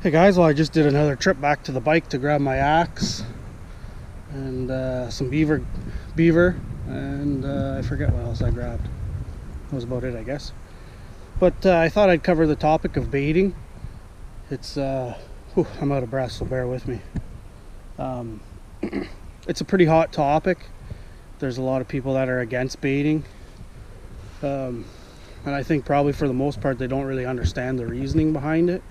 Hey guys, well I just did another trip back to the bike to grab my axe and some beaver, and I forget what else I grabbed. That was about it, I guess. But I thought I'd cover the topic of baiting. It's, I'm out of breath, so bear with me. It's a pretty hot topic. There's a lot of people that are against baiting. And I think probably for the most part they don't really understand the reasoning behind it.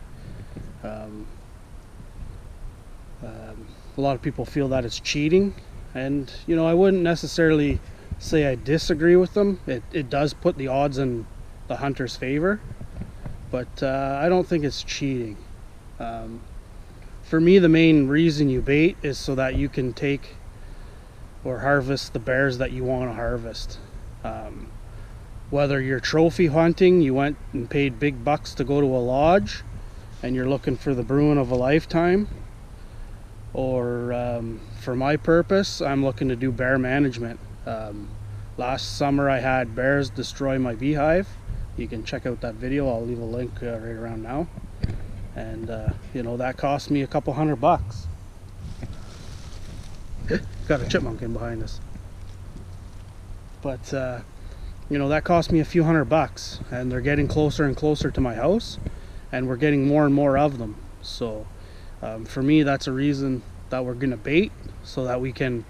A lot of people feel that it's cheating, and you know, I wouldn't necessarily say I disagree with them. It does put the odds in the hunter's favor, but I don't think it's cheating. For me, the main reason you bait is so that you can take or harvest the bears that you want to harvest. Whether you're trophy hunting, you went and paid big bucks to go to a lodge and you're looking for the bruin of a lifetime, or for my purpose, I'm looking to do bear management. Last summer I had bears destroy my beehive. You can check out that video. I'll leave a link right around now. And you know, that cost me a couple $100. Got a chipmunk in behind us. But you know, that cost me a few $100, and they're getting closer and closer to my house, and we're getting more and more of them. So for me, that's a reason that we're gonna bait, so that we can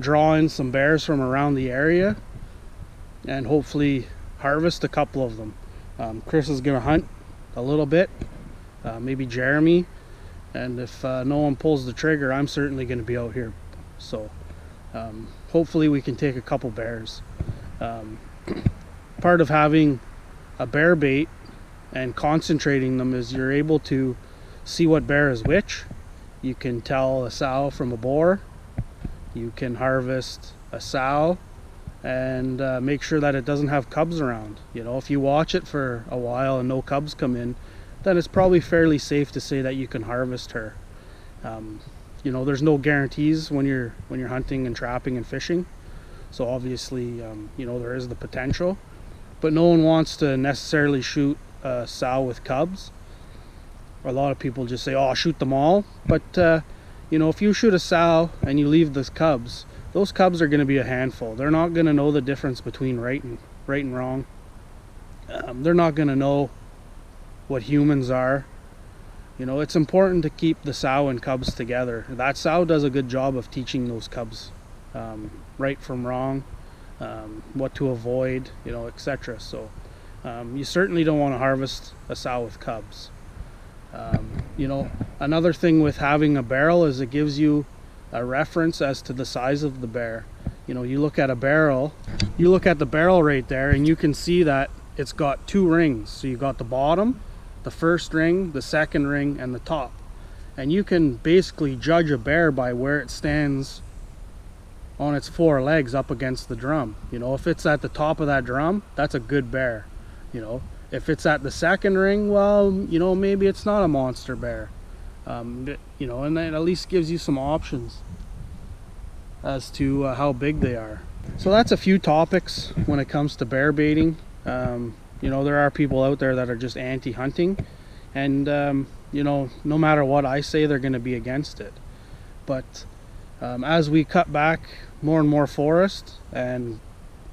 draw in some bears from around the area and hopefully harvest a couple of them. Chris is gonna hunt a little bit, maybe Jeremy, and if no one pulls the trigger, I'm certainly gonna be out here. So hopefully we can take a couple bears. Part of having a bear bait and concentrating them is you're able to see what bear is which. You can tell a sow from a boar. You can harvest a sow and make sure that it doesn't have cubs around. You know, if you watch it for a while and no cubs come in, then it's probably fairly safe to say that you can harvest her. You know, there's no guarantees when you're hunting and trapping and fishing. So obviously, you know, there is the potential, but no one wants to necessarily shoot a sow with cubs. A lot of people just say, oh, shoot them all. But you know, if you shoot a sow and you leave the cubs, those cubs are going to be a handful. They're not going to know the difference between right and wrong. They're not going to know what humans are. You know, it's important to keep the sow and cubs together. That sow does a good job of teaching those cubs right from wrong, what to avoid, you know, etc. So you certainly don't want to harvest a sow with cubs. You know, another thing with having a barrel is it gives you a reference as to the size of the bear. You know, you look at a barrel, you look at the barrel right there, and you can see that it's got two rings. So you got the bottom, the first ring, the second ring, and the top. And you can basically judge a bear by where it stands on its four legs up against the drum. You know, if it's at the top of that drum, that's a good bear. You know, if it's at the second ring, well, you know, maybe it's not a monster bear. You know, and that at least gives you some options as to how big they are. So that's a few topics when it comes to bear baiting. You know, there are people out there that are just anti-hunting, and you know, no matter what I say, they're going to be against it. But as we cut back more and more forest and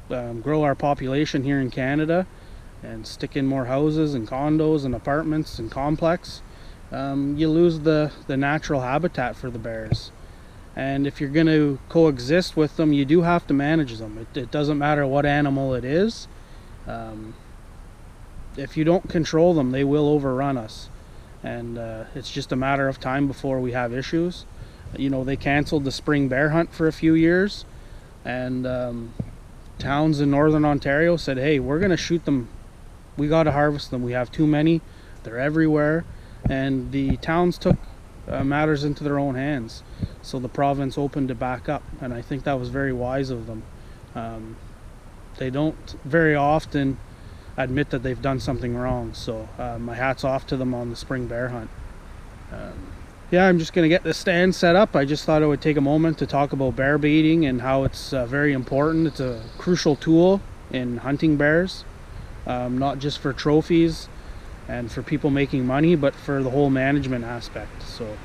grow our population here in Canada and stick in more houses and condos and apartments and complex, you lose the natural habitat for the bears. And if you're going to coexist with them, you do have to manage them. It doesn't matter what animal it is. If you don't control them, they will overrun us, and it's just a matter of time before we have issues. You know, they canceled the spring bear hunt for a few years, and towns in northern Ontario said, hey, we're going to shoot them. We got to harvest them. We have too many. They're everywhere. And the towns took matters into their own hands. So the province opened it back up, and I think that was very wise of them. They don't very often admit that they've done something wrong. So my hat's off to them on the spring bear hunt. Yeah, I'm just going to get this stand set up. I just thought I would take a moment to talk about bear baiting and how it's very important. It's a crucial tool in hunting bears, not just for trophies and for people making money, but for the whole management aspect. So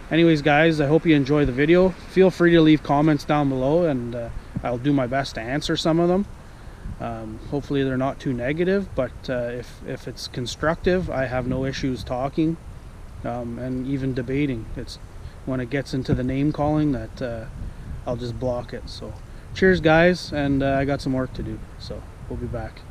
anyways guys, I hope you enjoy the video. Feel free to leave comments down below, and I'll do my best to answer some of them. Hopefully they're not too negative, but if it's constructive, I have no issues talking and even debating. It's when it gets into the name calling that I'll just block it. So cheers guys, and I got some work to do, so we'll be back.